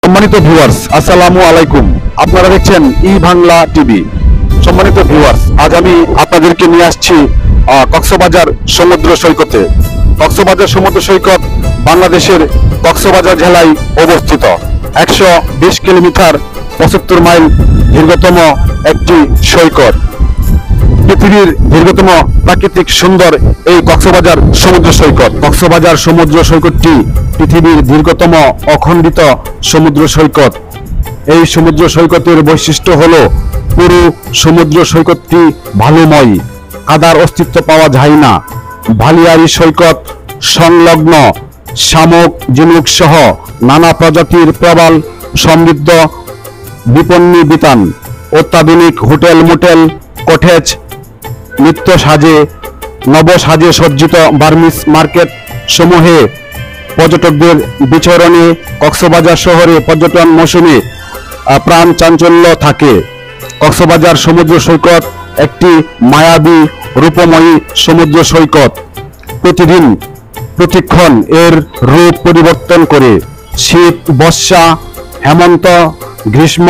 সম্মানিত ভিউয়ার্স, আসসালামু আলাইকুম। আপনারা দেখছেন ই বাংলা টিভি। সম্মানিত ভিউয়ার্স, আজ আমি আপনাদেরকে নিয়ে আসছি কক্সবাজার সমুদ্র সৈকতে। কক্সবাজার সমুদ্র সৈকত বাংলাদেশের কক্সবাজার জেলায় অবস্থিত। 120 কিলোমিটার 75 মাইল দীর্ঘতম একটি সৈকত। পৃথিবীর দীর্ঘতম প্রাকৃতিক সুন্দর এই কক্সবাজার সমুদ্র সৈকত। কক্সবাজার সমুদ্র সৈকতটি পৃথিবীর দীর্ঘতম অখণ্ডিত সমুদ্র সৈকত। এই সমুদ্র সৈকতের বৈশিষ্ট্য হলো পুরো সমুদ্র সৈকতটি বালুময়, কাদার অস্তিত্ব পাওয়া যায় না। বালিয়াড়ি সৈকত সংলগ্ন শামুক, ঝিনুক সহ নানা প্রজাতির প্রবাল সমৃদ্ধ বিপণী বিতান, অত্যাধুনিক হোটেল, মোটেল, কটেজ, নিত্য সাজে নবসাজে সজ্জিত বার্মিস মার্কেট সমূহে পর্যটকদের বিচরণে কক্সবাজার শহরে পর্যটন মৌসুমে প্রাণ চাঞ্চল্য থাকে। কক্সবাজার সমুদ্র সৈকত একটি মায়াবী রূপময়ী সমুদ্র সৈকত। প্রতিদিন প্রতিক্ষণ এর রূপ পরিবর্তন করে। শীত, বর্ষা, হেমন্ত, গ্রীষ্ম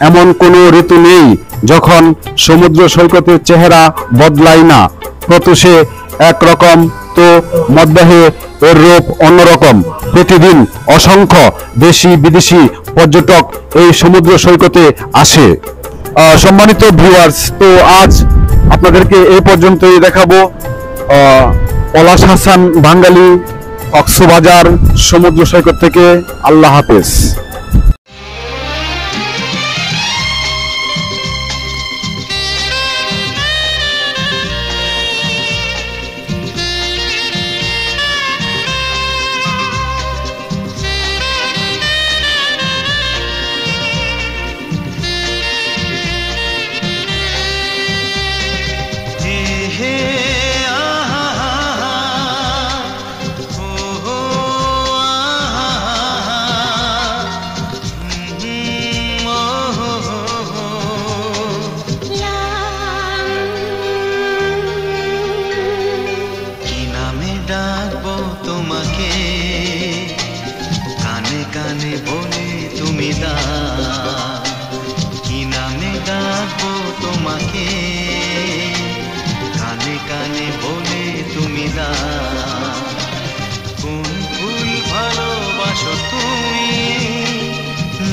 এমন কোনো ঋতু নেই যখন সমুদ্র সৈকতের চেহারা বদলায় না। প্রত্যুষে একরকম তো মধ্যে এর রূপ অন্যরকম। প্রতিদিন অসংখ্য দেশি বিদেশি পর্যটক এই সমুদ্র সৈকতে আসে। সম্মানিত ভিউয়ার্স, তো আজ আপনাদেরকে এই পর্যন্তই দেখাবো। পলাশ হাসান বাঙালি, কক্সবাজার সমুদ্র সৈকত থেকে। আল্লাহ হাফেজ। ডাকবো তোমাকে, কানে কানে বলে তুমি কি নামে ডাকবো তোমাকে, কানে কানে বলে তুমি কোন ফুল ভালোবাসো তুমি,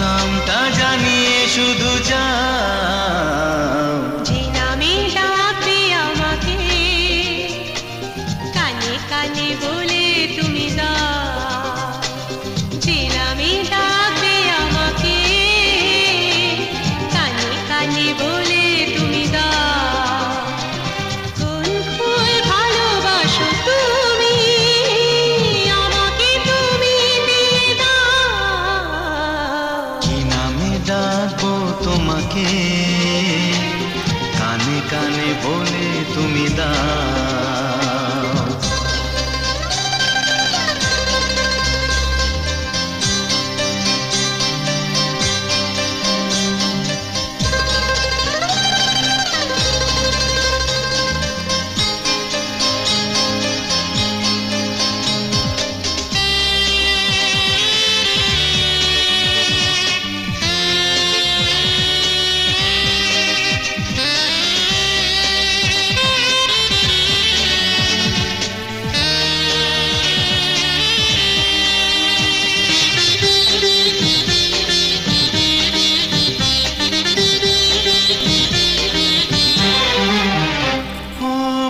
নামটা জানিয়ে শুধু যাও। যে নামে ডাকবে আমাকে, কানে কানে বলে তুমি যে নামে ডাকবে আমাকে, কানে কানে বলে তুমি কোন ফুল ভালোবাসো তুমি, আমাকে তুমি দিয়ে দাও। কি নামে ডাকবো তোমাকে, কানে কানে বলে তুমি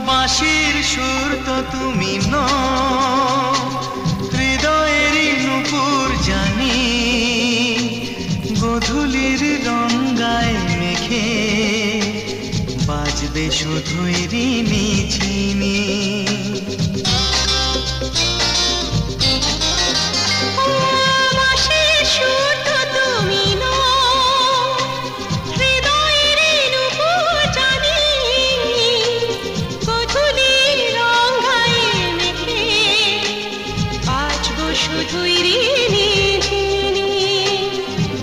বাঁশির সুর তো তুমি হৃদয়েরই নূপুর জানি, গোধূলির রঙায় মেখে বাজবে শুধুই রিনি ঝিনি।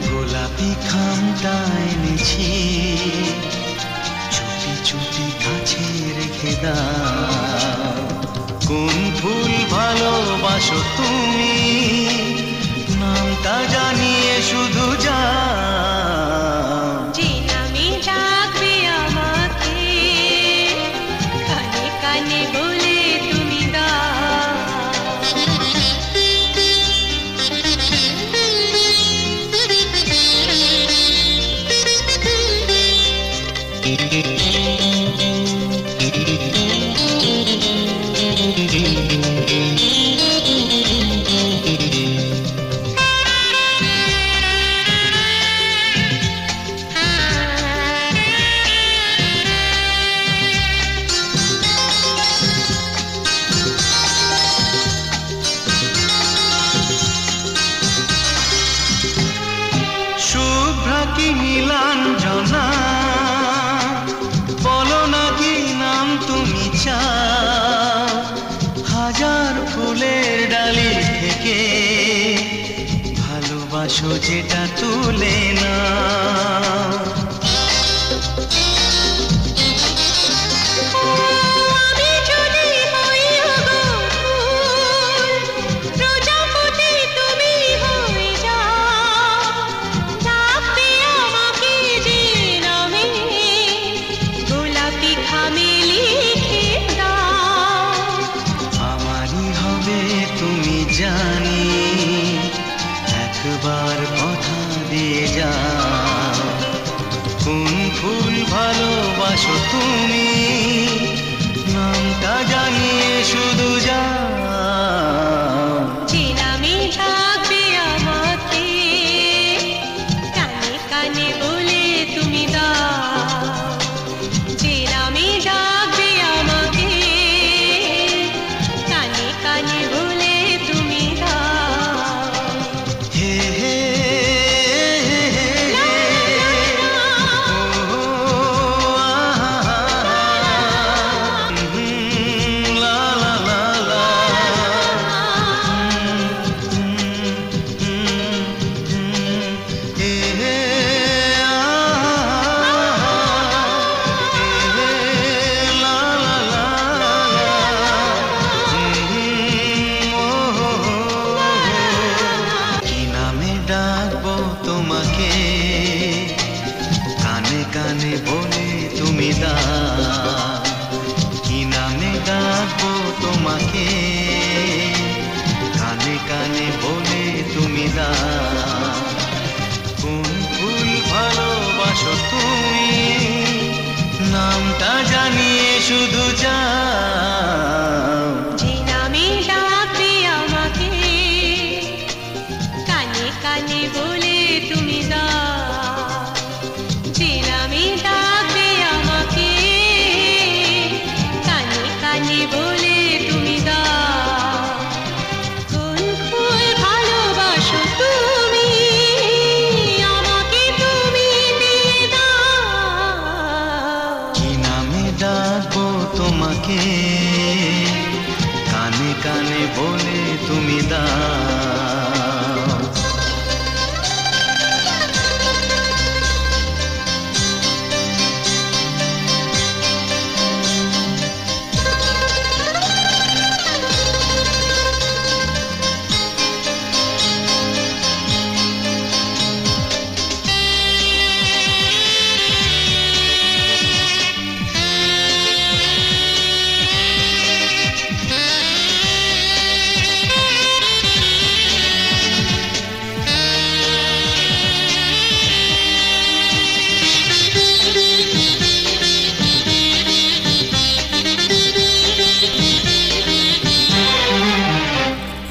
গোলাপি খামটা এনেছি, চুপি চুপি কাছে রেখে দাও। কোন ফুল ভালোবাসো তুমি, নামটা জানিয়ে কি নীলাঞ্জনা, বলো না কি নাম তুমি চাও, হাজার ফুলের ডালি থেকে ভালোবাসো যেটা তুলে না। আমি যদি হই ওগো ফুল, প্রজাপতি তুমি হয়ে যাও, ডাকবে আমাকে যে নামে, গোলাপি খামে লিখে দাও। আমারই হবে তুমি জানি, একবার কথা দিয়ে যাও, কোন ফুল ভালোবাসো তুমি, নামটা জানিয়ে শুধু যাও। যে নামে ডাকবে আমাকে, কানে কানে বলে তুমি দাও। যে নামে ডাকবে আমাকে, কানে কানে বলে তুমি দাও। হে হে হে ও লা লা লা লা হে হে লা লা লা কি নামে ডাকবো তোমাকে, কানে কানে বলে তুমি দাও। কি নামে ডাকবো তোমাকে, কানে কানে বলে তুমি দাও। কোন ফুল ভালোবাসো তুমি, নামটা জানিয়ে শুধু যাও। যে নামে ডাকবে আমাকে, কানে কানে বলে তুমি দাও। যে নামে ডাকবে আমাকে, কানে কানে বলে তুমি দাও। কোন ফুল ভালোবাসো তুমি, আমাকে তুমি দিয়ে দাও। কি নামে ডাকবো তোমাকে, কানে কানে বলে তুমি দাও।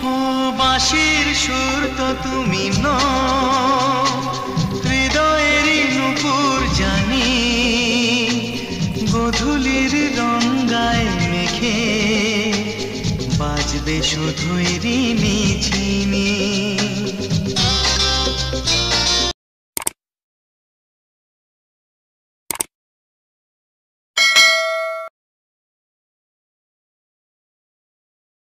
ও বাঁশির সুর তো তুমি নও, হৃদয়েরই নূপুর জানি, গোধূলির রঙ্গায় মেখে বাজবে শুধুই রিনি ঝিনি।